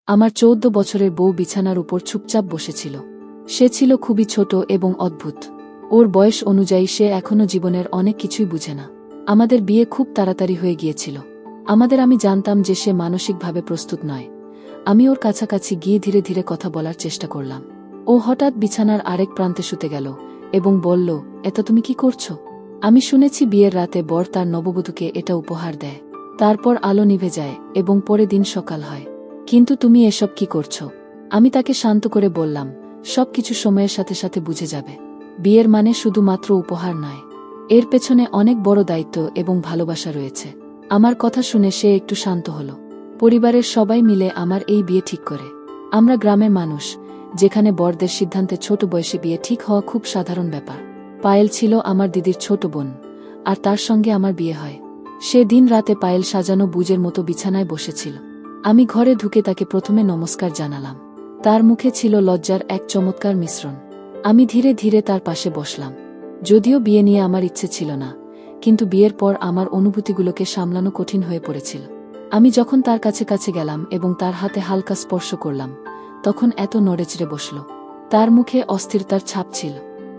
আমার 14 বছরের বউ বিছানার উপর চুপচাপ বসেছিল। সে ছিল খুবই ছোট এবং অদ্ভুত। ওর বয়স অনুযায়ী সে এখনও জীবনের অনেক কিছুই বুঝে না। আমাদের বিয়ে খুব তাড়াতাড়ি হয়ে গিয়েছিল। আমি জানতাম যে সে মানসিকভাবে প্রস্তুত নয়। আমি ওর কাছাকাছি গিয়ে ধীরে ধীরে কথা বলার চেষ্টা করলাম। ও হঠাৎ বিছানার আরেক প্রান্তে শুতে গেল এবং বলল, "এটা তুমি কি করছো?" আমি শুনেছি বিয়ের রাতে বর তার নববধূকে এটা উপহার দেয়। তারপর আলো নিভে যায় এবং পরে দিন সকাল হয়। কিন্তু তুমি এসব কি করছো? আমি তাকে শান্ত করে বললাম, সবকিছু সময়ের সাথে সাথে বুঝে যাবে। বিয়ের মানে শুধুমাত্র উপহার নয়, এর পেছনে অনেক বড় দায়িত্ব এবং ভালোবাসা রয়েছে। আমার কথা শুনে সে একটু শান্ত হল। পরিবারের সবাই মিলে আমার এই বিয়ে ঠিক করে। আমরা গ্রামের মানুষ, যেখানে বরদের সিদ্ধান্তে ছোট বয়সে বিয়ে ঠিক হওয়া খুব সাধারণ ব্যাপার। পায়েল ছিল আমার দিদির ছোট বোন, আর তার সঙ্গে আমার বিয়ে হয়। সে দিন রাতে পায়েল সাজানো বুজের মতো বিছানায় বসেছিল। আমি ঘরে ঢুকে তাকে প্রথমে নমস্কার জানালাম। তার মুখে ছিল লজ্জার এক চমৎকার মিশ্রণ। আমি ধীরে ধীরে তার পাশে বসলাম। যদিও বিয়ে নিয়ে আমার ইচ্ছে ছিল না, কিন্তু বিয়ের পর আমার অনুভূতিগুলোকে সামলানো কঠিন হয়ে পড়েছিল। আমি যখন তার কাছে কাছে গেলাম এবং তার হাতে হালকা স্পর্শ করলাম, তখন এত নড়েচড়ে বসল। তার মুখে অস্থিরতার ছাপ ছিল।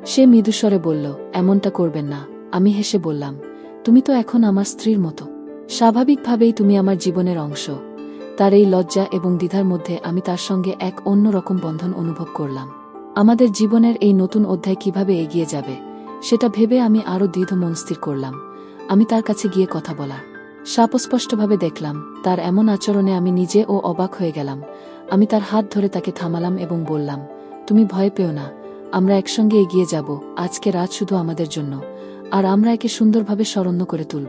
সে মৃদুস্বরে বলল, "এমনটা করবেন না।" আমি হেসে বললাম, "তুমি তো এখন আমার স্ত্রীর মতো। স্বাভাবিকভাবেই তুমি আমার জীবনের অংশ।" তার এই লজ্জা এবং দ্বিধার মধ্যে আমি তার সঙ্গে এক অন্যরকম বন্ধন অনুভব করলাম। আমাদের জীবনের এই নতুন অধ্যায় কিভাবে এগিয়ে যাবে, সেটা ভেবে আমি আরও দৃঢ় মন স্থির করলাম। আমি তার কাছে গিয়ে কথা বলার স্পষ্টভাবে দেখলাম। তার এমন আচরণে আমি নিজেও অবাক হয়ে গেলাম। আমি তার হাত ধরে তাকে থামালাম এবং বললাম, "তুমি ভয় পেও না, আমরা একসঙ্গে এগিয়ে যাব। আজকে রাত শুধু আমাদের জন্য, আর আমরা একে সুন্দরভাবে স্মরণ করে তুলব।"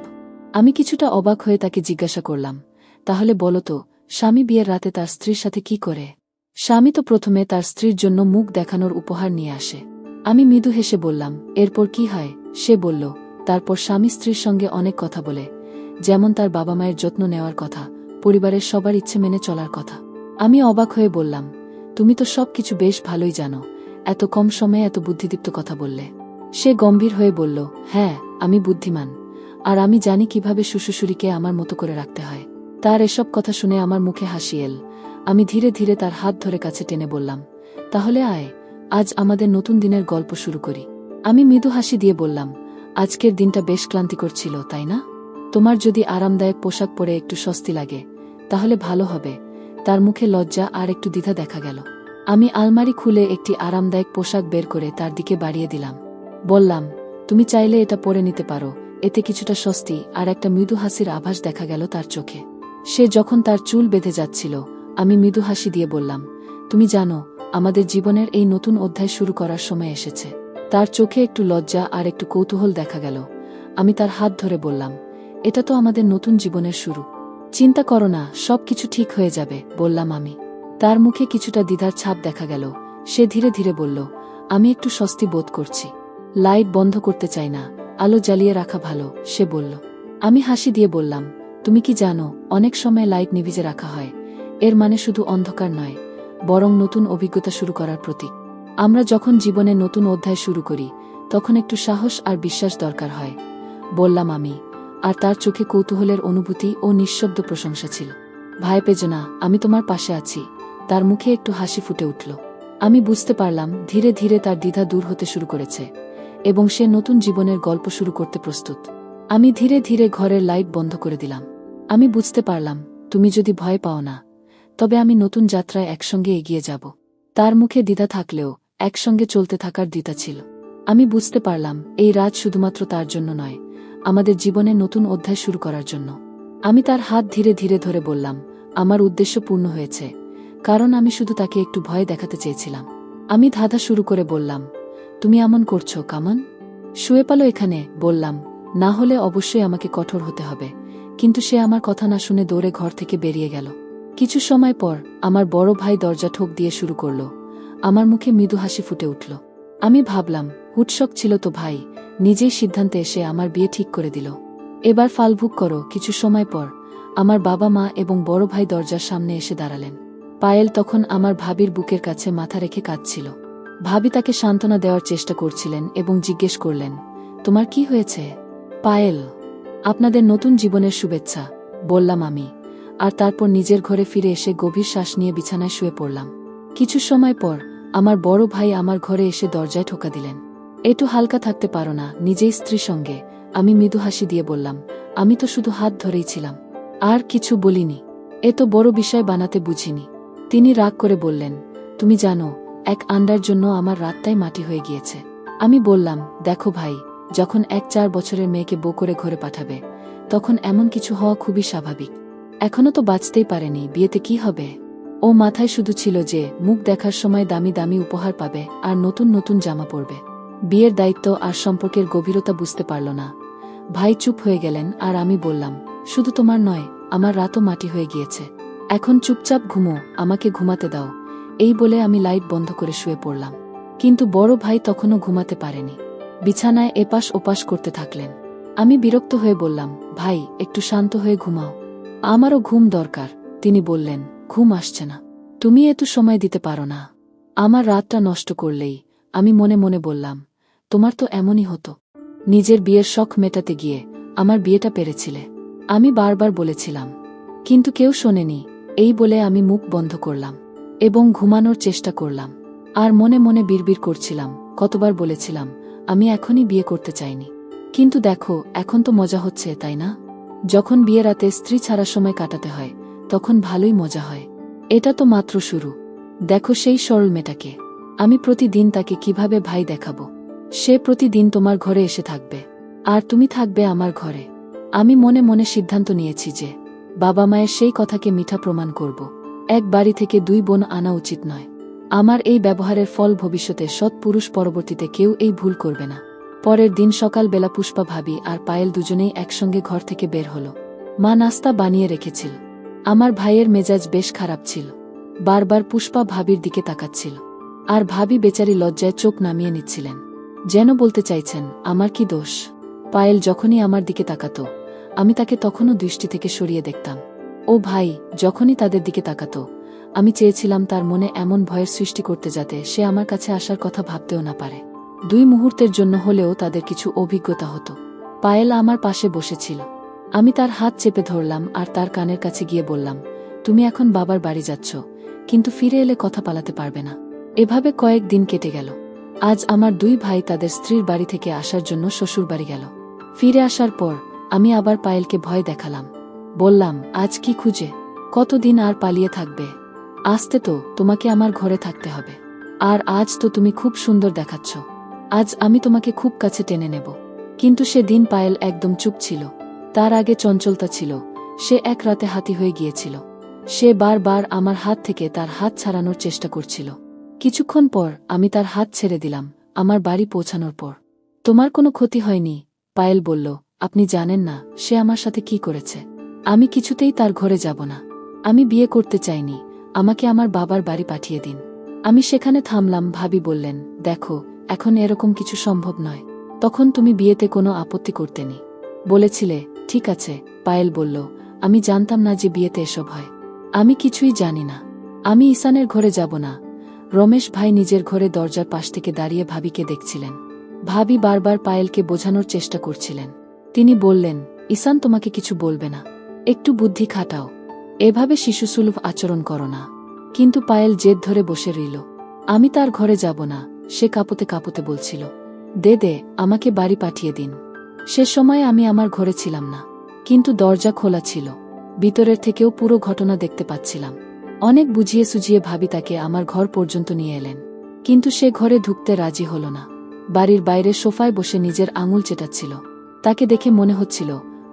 আমি কিছুটা অবাক হয়ে তাকে জিজ্ঞাসা করলাম, "তাহলে বলো তো, স্বামী বিয়ের রাতে তার স্ত্রীর সাথে কি করে?" স্বামী তো প্রথমে তার স্ত্রীর জন্য মুখ দেখানোর উপহার নিয়ে আসে। আমি মৃদু হেসে বললাম, "এরপর কি হয়?" সে বলল, "তারপর স্বামী স্ত্রীর সঙ্গে অনেক কথা বলে, যেমন তার বাবা মায়ের যত্ন নেওয়ার কথা, পরিবারের সবার ইচ্ছে মেনে চলার কথা।" আমি অবাক হয়ে বললাম, "তুমি তো সবকিছু বেশ ভালোই জানো, এত কম সময়ে এত বুদ্ধিদীপ্ত কথা বললে?" সে গম্ভীর হয়ে বলল, "হ্যাঁ, আমি বুদ্ধিমান, আর আমি জানি কিভাবে শ্বশুরকে আমার মতো করে রাখতে হয়।" তার এসব কথা শুনে আমার মুখে হাসি এল। আমি ধীরে ধীরে তার হাত ধরে কাছে টেনে বললাম, "তাহলে আয়, আজ আমাদের নতুন দিনের গল্প শুরু করি।" আমি মৃদু হাসি দিয়ে বললাম, "আজকের দিনটা বেশ ক্লান্তিকর ছিল, তাই না? তোমার যদি আরামদায়ক পোশাক পরে একটু স্বস্তি লাগে, তাহলে ভালো হবে।" তার মুখে লজ্জা আর একটু দ্বিধা দেখা গেল। আমি আলমারি খুলে একটি আরামদায়ক পোশাক বের করে তার দিকে বাড়িয়ে দিলাম। বললাম, "তুমি চাইলে এটা পরে নিতে পারো, এতে কিছুটা স্বস্তি।" আর একটা মৃদু হাসির আভাস দেখা গেল তার চোখে। সে যখন তার চুল বেঁধে যাচ্ছিল, আমি মৃদু হাসি দিয়ে বললাম, "তুমি জানো, আমাদের জীবনের এই নতুন অধ্যায় শুরু করার সময় এসেছে।" তার চোখে একটু লজ্জা আর একটু কৌতূহল দেখা গেল। আমি তার হাত ধরে বললাম, "এটা তো আমাদের নতুন জীবনের শুরু। চিন্তা করো না, সবকিছু ঠিক হয়ে যাবে," বললাম আমি। তার মুখে কিছুটা দ্বিধার ছাপ দেখা গেল। সে ধীরে ধীরে বলল, "আমি একটু স্বস্তি বোধ করছি। লাইট বন্ধ করতে চাই না, আলো জ্বালিয়ে রাখা ভালো," সে বলল। আমি হাসি দিয়ে বললাম, "তুমি কি জানো, অনেক সময় লাইট নিভিয়ে রাখা হয়, এর মানে শুধু অন্ধকার নয়, বরং নতুন অভিজ্ঞতা শুরু করার প্রতীক। আমরা যখন জীবনে নতুন অধ্যায় শুরু করি, তখন একটু সাহস আর বিশ্বাস দরকার হয়," বললাম আমি। আর তার চোখে কৌতূহলের অনুভূতি ও নিঃশব্দ প্রশংসা ছিল। "ভয় পেজো না, আমি তোমার পাশে আছি।" তার মুখে একটু হাসি ফুটে উঠল। আমি বুঝতে পারলাম ধীরে ধীরে তার দ্বিধা দূর হতে শুরু করেছে এবং সে নতুন জীবনের গল্প শুরু করতে প্রস্তুত। আমি ধীরে ধীরে ঘরের লাইট বন্ধ করে দিলাম। আমি বুঝতে পারলাম, তুমি যদি ভয় পাও না, তবে আমি নতুন যাত্রায় একসঙ্গে এগিয়ে যাব। তার মুখে দ্বিধা থাকলেও একসঙ্গে চলতে থাকার দ্বিধা ছিল। আমি বুঝতে পারলাম এই রাত শুধুমাত্র তার জন্য নয়, আমাদের জীবনে নতুন অধ্যায় শুরু করার জন্য। আমি তার হাত ধীরে ধীরে ধরে বললাম, "আমার উদ্দেশ্য পূর্ণ হয়েছে, কারণ আমি শুধু তাকে একটু ভয় দেখাতে চেয়েছিলাম।" আমি ধাঁধা শুরু করে বললাম, "তুমি এমন করছো কামন? শুয়ে পালো এখানে," বললাম। "না হলে অবশ্যই আমাকে কঠোর হতে হবে।" কিন্তু সে আমার কথা না শুনে দৌড়ে ঘর থেকে বেরিয়ে গেল। কিছু সময় পর আমার বড় ভাই দরজা ঠোক দিয়ে শুরু করল। আমার মুখে মৃদু হাসি ফুটে উঠল। আমি ভাবলাম, হুটশক ছিল তো ভাই, নিজেই সিদ্ধান্তে এসে আমার বিয়ে ঠিক করে দিল। এবার ফালভুক করো। কিছু সময় পর আমার বাবা মা এবং বড় ভাই দরজার সামনে এসে দাঁড়ালেন। পায়েল তখন আমার ভাবির বুকের কাছে মাথা রেখে কাঁদছিল। ভাবি তাকে সান্ত্বনা দেওয়ার চেষ্টা করছিলেন এবং জিজ্ঞেস করলেন, "তোমার কি হয়েছে?" "পায়েল, আপনাদের নতুন জীবনের শুভেচ্ছা," বললাম আমি। আর তারপর নিজের ঘরে ফিরে এসে গভীর শ্বাস নিয়ে বিছানায় শুয়ে পড়লাম। কিছু সময় পর আমার বড় ভাই আমার ঘরে এসে দরজায় ঠোকা দিলেন। একটু হালকা থাকতে পারো না নিজেই স্ত্রীর সঙ্গে? আমি মৃদু হাসি দিয়ে বললাম, আমি তো শুধু হাত ধরেই ছিলাম, আর কিছু বলিনি। এত বড় বিষয় বানাতে বুঝিনি। তিনি রাগ করে বললেন, তুমি জানো, এক আন্ডার জন্য আমার রাতটাই মাটি হয়ে গিয়েছে। আমি বললাম, দেখো ভাই, যখন এক 4 বছরের মেয়েকে বউ করে ঘরে পাঠাবে, তখন এমন কিছু হওয়া খুবই স্বাভাবিক। এখনো তো বাঁচতেই পারেনি, বিয়েতে কি হবে? ও মাথায় শুধু ছিল যে মুখ দেখার সময় দামি দামি উপহার পাবে আর নতুন নতুন জামা পরবে। বিয়ের দায়িত্ব আর সম্পর্কের গভীরতা বুঝতে পারল না। ভাই চুপ হয়ে গেলেন আর আমি বললাম, শুধু তোমার নয়, আমার রাতও মাটি হয়ে গিয়েছে। এখন চুপচাপ ঘুমো, আমাকে ঘুমাতে দাও। এই বলে আমি লাইট বন্ধ করে শুয়ে পড়লাম। কিন্তু বড় ভাই তখনও ঘুমাতে পারেনি। বিছানায় এপাশ ওপাশ করতে থাকলেন। আমি বিরক্ত হয়ে বললাম, ভাই, একটু শান্ত হয়ে ঘুমাও। আমারও ঘুম দরকার। তিনি বললেন, ঘুম আসছে না। তুমি এত সময় দিতে পারো না। আমার রাতটা নষ্ট করলেই। আমি মনে মনে বললাম, তোমার তো এমনই হতো। নিজের বিয়ের শখ মেটাতে গিয়ে আমার বিয়েটা পেরেছিলে। আমি বারবার বলেছিলাম, কিন্তু কেউ শোনেনি। এই বলে আমি মুখ বন্ধ করলাম এবং ঘুমানোর চেষ্টা করলাম। আর মনে মনে বিড়বিড় করছিলাম, কতবার বলেছিলাম আমি এখনই বিয়ে করতে চাইনি। কিন্তু দেখো, এখন তো মজা হচ্ছে, তাই না? যখন বিয়ে রাতে স্ত্রী ছাড়া সময় কাটাতে হয়, তখন ভালোই মজা হয়। এটা তো মাত্র শুরু। দেখো সেই সরল মেয়েটাকে। আমি প্রতিদিন তাকে কিভাবে ভাই দেখাবো। সে প্রতিদিন তোমার ঘরে এসে থাকবে, আর তুমি থাকবে আমার ঘরে। আমি মনে মনে সিদ্ধান্ত নিয়েছি যে বাবা মায়ের সেই কথাকে মিঠা প্রমাণ করব। এক বাড়ি থেকে 2 বোন আনা উচিত নয়। আমার এই ব্যবহারের ফল ভবিষ্যতে সৎ পুরুষ পরবর্তীতে কেউ এই ভুল করবে না। পরের দিন সকালবেলা পুষ্পা ভাবি আর পায়েল দুজনেই একসঙ্গে ঘর থেকে বের হলো। মা নাস্তা বানিয়ে রেখেছিল। আমার ভাইয়ের মেজাজ বেশ খারাপ ছিল। বারবার পুষ্পা ভাবির দিকে তাকাচ্ছিল, আর ভাবি বেচারি লজ্জায় চোখ নামিয়ে নিচ্ছিলেন, যেন বলতে চাইছেন, আমার কি দোষ? পায়েল যখনই আমার দিকে তাকাতো, আমি তাকে তখনও দৃষ্টি থেকে সরিয়ে দেখতাম। ও ভাই যখনই তাদের দিকে তাকাতো, আমি চেয়েছিলাম তার মনে এমন ভয়ের সৃষ্টি করতে যাতে সে আমার কাছে আসার কথা ভাবতেও না পারে। 2 মুহূর্তের জন্য হলেও তাদের কিছু অভিজ্ঞতা হতো। পায়েল আমার পাশে বসেছিল। আমি তার হাত চেপে ধরলাম আর তার কানের কাছে গিয়ে বললাম, তুমি এখন বাবার বাড়ি যাচ্ছ, কিন্তু ফিরে এলে কথা পালাতে পারবে না। এভাবে কয়েক দিন কেটে গেল। আজ আমার 2 ভাই তাদের স্ত্রীর বাড়ি থেকে আসার জন্য শ্বশুর বাড়ি গেল। ফিরে আসার পর আমি আবার পায়েলকে ভয় দেখালাম। বললাম, আজ কি খুঁজে? কতদিন আর পালিয়ে থাকবে? আসতে তো তোমাকে আমার ঘরে থাকতে হবে। আর আজ তো তুমি খুব সুন্দর দেখাচ্ছ। আজ আমি তোমাকে খুব কাছে টেনে নেব। কিন্তু সেদিন পায়েল একদম চুপ ছিল। তার আগে চঞ্চলতা ছিল। সে এক রাতে হাতি হয়ে গিয়েছিল। সে বারবার আমার হাত থেকে তার হাত ছাড়ানোর চেষ্টা করছিল। কিছুক্ষণ পর আমি তার হাত ছেড়ে দিলাম। আমার বাড়ি পৌঁছানোর পর, তোমার কোনো ক্ষতি হয়নি, পায়েল বলল। আপনি জানেন না সে আমার সাথে কি করেছে। আমি কিছুতেই তার ঘরে যাব না। আমি বিয়ে করতে চাইনি। আমাকে আমার বাবার বাড়ি পাঠিয়ে দিন। আমি সেখানে থামলাম। ভাবি বললেন, দেখো, এখন এরকম কিছু সম্ভব নয়। তখন তুমি বিয়েতে কোনো আপত্তি করতেনি, বলেছিলে। ঠিক আছে, পায়েল বলল। আমি জানতাম না যে বিয়েতে এসব হয়। আমি কিছুই জানি না। আমি ঈশানের ঘরে যাব না। রমেশ ভাই নিজের ঘরে দরজার পাশ থেকে দাঁড়িয়ে ভাবিকে দেখছিলেন। ভাবি বারবার পায়েলকে বোঝানোর চেষ্টা করছিলেন। তিনি বললেন, ঈশান তোমাকে কিছু বলবে না। একটু বুদ্ধি খাটাও। এভাবে শিশুসুলভ আচরণ করো না। কিন্তু পায়েল জেদ ধরে বসে রইল। আমি তার ঘরে যাব না, সে কাঁপতে কাঁপতে বলছিল। দে দে, আমাকে বাড়ি পাঠিয়ে দিন। সে সময় আমি আমার ঘরে ছিলাম না, কিন্তু দরজা খোলা ছিল। ভিতরের থেকেও পুরো ঘটনা দেখতে পাচ্ছিলাম। অনেক বুঝিয়ে সুঝিয়ে ভাবি তাকে আমার ঘর পর্যন্ত নিয়ে এলেন, কিন্তু সে ঘরে ঢুকতে রাজি হল না। বাড়ির বাইরে সোফায় বসে নিজের আঙুল চেটাচ্ছিল। তাকে দেখে মনে হচ্ছিল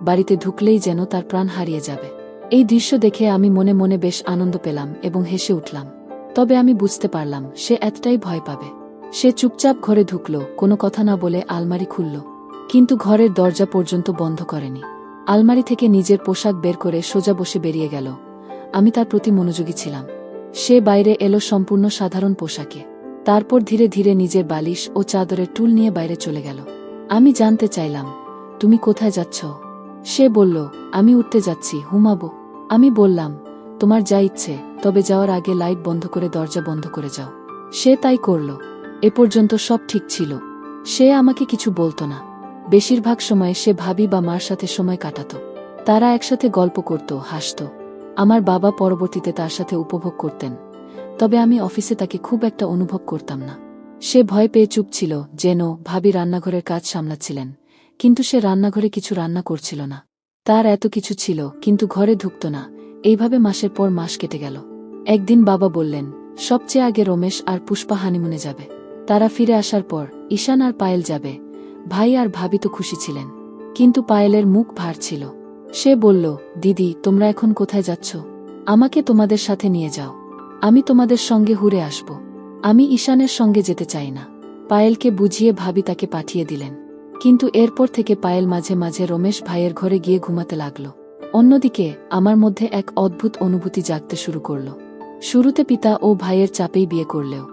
বাড়িতে ঢুকলেই যেন তার প্রাণ হারিয়ে যাবে। এই দৃশ্য দেখে আমি মনে মনে বেশ আনন্দ পেলাম এবং হেসে উঠলাম। তবে আমি বুঝতে পারলাম সে এতটাই ভয় পাবে। সে চুপচাপ ঘরে ঢুকল, কোনো কথা না বলে আলমারি খুলল, কিন্তু ঘরের দরজা পর্যন্ত বন্ধ করেনি। আলমারি থেকে নিজের পোশাক বের করে সোজা বসে বেরিয়ে গেল। আমি তার প্রতি মনোযোগী ছিলাম। সে বাইরে এলো সম্পূর্ণ সাধারণ পোশাকে। তারপর ধীরে ধীরে নিজের বালিশ ও চাদরের টুল নিয়ে বাইরে চলে গেল। আমি জানতে চাইলাম, তুমি কোথায় যাচ্ছ? সে বলল, আমি উঠতে যাচ্ছি, ঘুমাবো। আমি বললাম, তোমার যা ইচ্ছে, তবে যাওয়ার আগে লাইট বন্ধ করে দরজা বন্ধ করে যাও। সে তাই করল। এ পর্যন্ত সব ঠিক ছিল। সে আমাকে কিছু বলতো না। বেশিরভাগ সময় সে ভাবি বা মার সাথে সময় কাটাত। তারা একসাথে গল্প করত, হাসত। আমার বাবা পরবর্তীতে তার সাথে উপভোগ করতেন, তবে আমি অফিসে তাকে খুব একটা অনুভব করতাম না। সে ভয় পেয়ে চুপ ছিল, যেন ভাবি রান্নাঘরের কাজ সামলাচ্ছিলেন, কিন্তু সে রান্নাঘরে কিছু রান্না করছিল না। তার এত কিছু ছিল, কিন্তু ঘরে ঢুকত না। এইভাবে মাসের পর মাস কেটে গেল। একদিন বাবা বললেন, সবচেয়ে আগে রমেশ আর পুষ্পা হানিমুনে যাবে। তারা ফিরে আসার পর ঈশান আর পায়েল যাবে। ভাই আর ভাবি তো খুশি ছিলেন, কিন্তু পায়েলের মুখ ভার ছিল। সে বলল, দিদি, তোমরা এখন কোথায় যাচ্ছ? আমাকে তোমাদের সাথে নিয়ে যাও। আমি তোমাদের সঙ্গে ঘুরে আসব। আমি ঈশানের সঙ্গে যেতে চাই না। পায়েলকে বুঝিয়ে ভাবি তাকে পাঠিয়ে দিলেন। কিন্তু এরপর থেকে পায়েল মাঝে মাঝে রমেশ ভাইয়ের ঘরে গিয়ে ঘুমাতে লাগল। অন্যদিকে আমার মধ্যে এক অদ্ভুত অনুভূতি জাগতে শুরু করল। শুরুতে পিতা ও ভাইয়ের চাপেই বিয়ে করলেও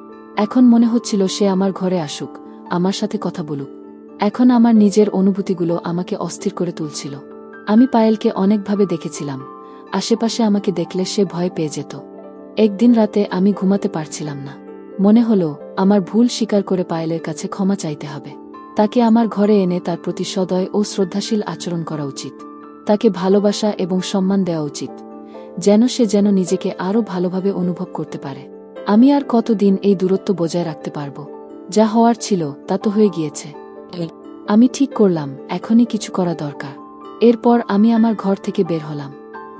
এখন মনে হচ্ছিল সে আমার ঘরে আসুক, আমার সাথে কথা বলুক। এখন আমার নিজের অনুভূতিগুলো আমাকে অস্থির করে তুলছিল। আমি পায়েলকে অনেকভাবে দেখেছিলাম। আশেপাশে আমাকে দেখলে সে ভয় পেয়ে যেত। একদিন রাতে আমি ঘুমাতে পারছিলাম না। মনে হলো আমার ভুল স্বীকার করে পায়েলের কাছে ক্ষমা চাইতে হবে। তাকে আমার ঘরে এনে তার প্রতি সদয় ও শ্রদ্ধাশীল আচরণ করা উচিত। তাকে ভালোবাসা এবং সম্মান দেওয়া উচিত, যেন নিজেকে আরও ভালোভাবে অনুভব করতে পারে। আমি আর কতদিন এই দূরত্ব বজায় রাখতে পারব? যা হওয়ার ছিল তা তো হয়ে গিয়েছে। আমি ঠিক করলাম এখনই কিছু করা দরকার। এরপর আমি আমার ঘর থেকে বের হলাম।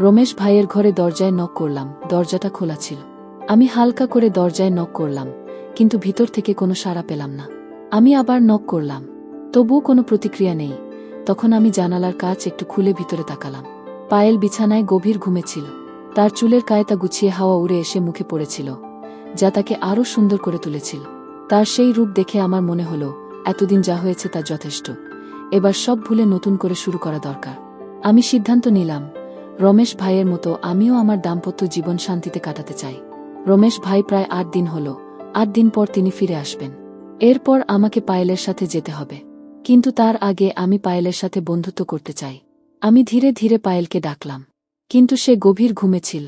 রমেশ ভাইয়ের ঘরে দরজায় নক করলাম। দরজাটা খোলা ছিল। আমি হালকা করে দরজায় নক করলাম, কিন্তু ভিতর থেকে কোনো সাড়া পেলাম না। আমি আবার নক করলাম, তবুও কোনো প্রতিক্রিয়া নেই। তখন আমি জানালার কাচ একটু খুলে ভিতরে তাকালাম। পায়েল বিছানায় গভীর ঘুমেছিল। তার চুলের কায়তা গুছিয়ে হাওয়া উড়ে এসে মুখে পড়েছিল, যা তাকে আরও সুন্দর করে তুলেছিল। তার সেই রূপ দেখে আমার মনে হলো এতদিন যা হয়েছে তা যথেষ্ট। এবার সব ভুলে নতুন করে শুরু করা দরকার। আমি সিদ্ধান্ত নিলাম, রমেশ ভাইয়ের মতো আমিও আমার দাম্পত্য জীবন শান্তিতে কাটাতে চাই। রমেশ ভাই প্রায় 8 দিন হল। 8 দিন পর তিনি ফিরে আসবেন। এরপর আমাকে পায়েলের সাথে যেতে হবে, কিন্তু তার আগে আমি পায়েলের সাথে বন্ধুত্ব করতে চাই। আমি ধীরে ধীরে পায়েলকে ডাকলাম, কিন্তু সে গভীর ঘুমে ছিল।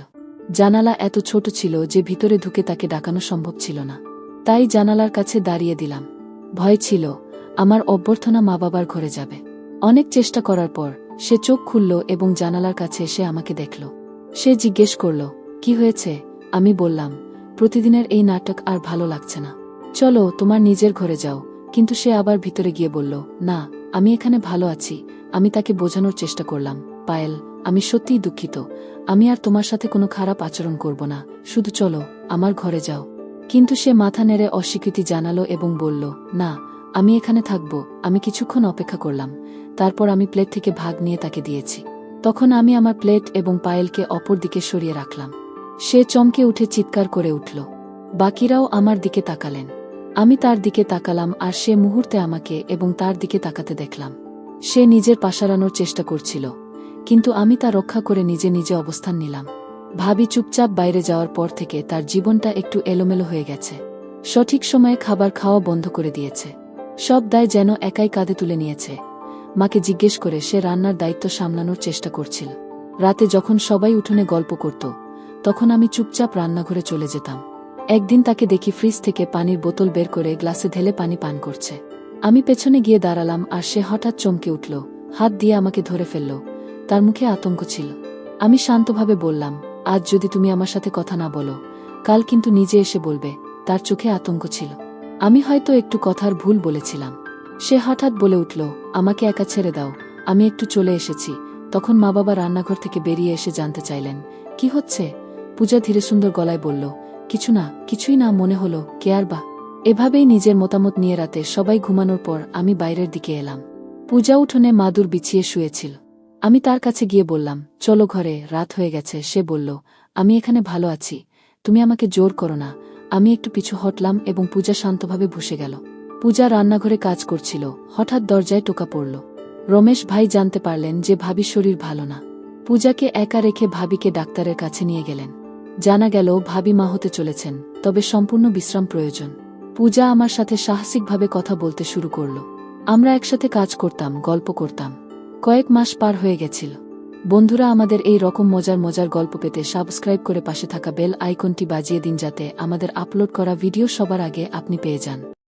জানালা এত ছোট ছিল যে ভিতরে ঢুকে তাকে ডাকানো সম্ভব ছিল না। তাই জানালার কাছে দাঁড়িয়ে দিলাম। ভয় ছিল আমার অভ্যর্থনা মা বাবার ঘরে যাবে। অনেক চেষ্টা করার পর সে চোখ খুলল এবং জানালার কাছে এসে আমাকে দেখল। সে জিজ্ঞেস করল, কি হয়েছে? আমি বললাম, প্রতিদিনের এই নাটক আর ভালো লাগছে না, চলো তোমার নিজের ঘরে যাও। কিন্তু সে আবার ভিতরে গিয়ে বলল, না, আমি এখানে ভালো আছি। আমি তাকে বোঝানোর চেষ্টা করলাম, পায়েল, আমি সত্যিই দুঃখিত। আমি আর তোমার সাথে কোনো খারাপ আচরণ করব না, শুধু চলো আমার ঘরে যাও। কিন্তু সে মাথা নেড়ে অস্বীকৃতি জানালো এবং বলল, না, আমি এখানে থাকব। আমি কিছুক্ষণ অপেক্ষা করলাম। তারপর আমি প্লেট থেকে ভাগ নিয়ে তাকে দিয়েছি। তখন আমি আমার প্লেট এবং পায়েলকে অপর দিকে সরিয়ে রাখলাম। সে চমকে উঠে চিৎকার করে উঠল। বাকিরাও আমার দিকে তাকালেন। আমি তার দিকে তাকালাম আর সে মুহূর্তে আমাকে এবং তার দিকে তাকাতে দেখলাম। সে নিজের পাশারানোর চেষ্টা করছিল, কিন্তু আমি তা রক্ষা করে নিজে নিজে অবস্থান নিলাম। ভাবি চুপচাপ বাইরে যাওয়ার পর থেকে তার জীবনটা একটু এলোমেলো হয়ে গেছে। সঠিক সময়ে খাবার খাওয়া বন্ধ করে দিয়েছে। সব দায় যেন একাই কাঁধে তুলে নিয়েছে। মাকে জিজ্ঞেস করে সে রান্নার দায়িত্ব সামলানোর চেষ্টা করছিল। রাতে যখন সবাই উঠোনে গল্প করত, তখন আমি চুপচাপ রান্নাঘরে চলে যেতাম। একদিন তাকে দেখি ফ্রিজ থেকে পানির বোতল বের করে গ্লাসে ঢেলে পানি পান করছে। আমি পেছনে গিয়ে দাঁড়ালাম আর সে হঠাৎ চমকে উঠল, হাত দিয়ে আমাকে ধরে ফেলল। তার মুখে আতঙ্ক ছিল। আমি শান্তভাবে বললাম, আজ যদি তুমি আমার সাথে কথা না বলো, কাল কিন্তু নিজে এসে বলবে। তার চোখে আতঙ্ক ছিল। আমি হয়তো একটু কথার ভুল বলেছিলাম। সে হঠাৎ বলে উঠল, আমাকে একা ছেড়ে দাও, আমি একটু চলে এসেছি। তখন মা বাবা রান্নাঘর থেকে বেরিয়ে এসে জানতে চাইলেন, কি হচ্ছে? পূজা ধীরে সুন্দর গলায় বলল, কিছু না, কিছুই না, মনে হলো কে আর বা। এভাবেই নিজের মতামত নিয়ে রাতে সবাই ঘুমানোর পর আমি বাইরের দিকে এলাম। পূজা উঠোনে মাদুর বিছিয়ে শুয়েছিল। আমি তার কাছে গিয়ে বললাম, চলো ঘরে, রাত হয়ে গেছে। সে বলল, আমি এখানে ভালো আছি, তুমি আমাকে জোর করো না। আমি একটু পিছু হটলাম এবং পূজা শান্তভাবে বসে গেল। পূজা রান্নাঘরে কাজ করছিল। হঠাৎ দরজায় টোকা পড়ল। রমেশ ভাই জানতে পারলেন যে ভাবির শরীর ভালো না। পূজাকে একা রেখে ভাবিকে ডাক্তারের কাছে নিয়ে গেলেন। জানা গেল ভাবি মা হতে চলেছেন, তবে সম্পূর্ণ বিশ্রাম প্রয়োজন। পূজা আমার সাথে সাহসিকভাবে কথা বলতে শুরু করল। আমরা একসাথে কাজ করতাম, গল্প করতাম। কয়েক মাস পার হয়ে গেছিল। বন্ধুরা, আমাদের এই রকম মজার মজার গল্প পেতে সাবস্ক্রাইব করে পাশে থাকা বেল আইকনটি বাজিয়ে দিন, যাতে আমাদের আপলোড করা ভিডিও সবার আগে আপনি পেয়ে যান।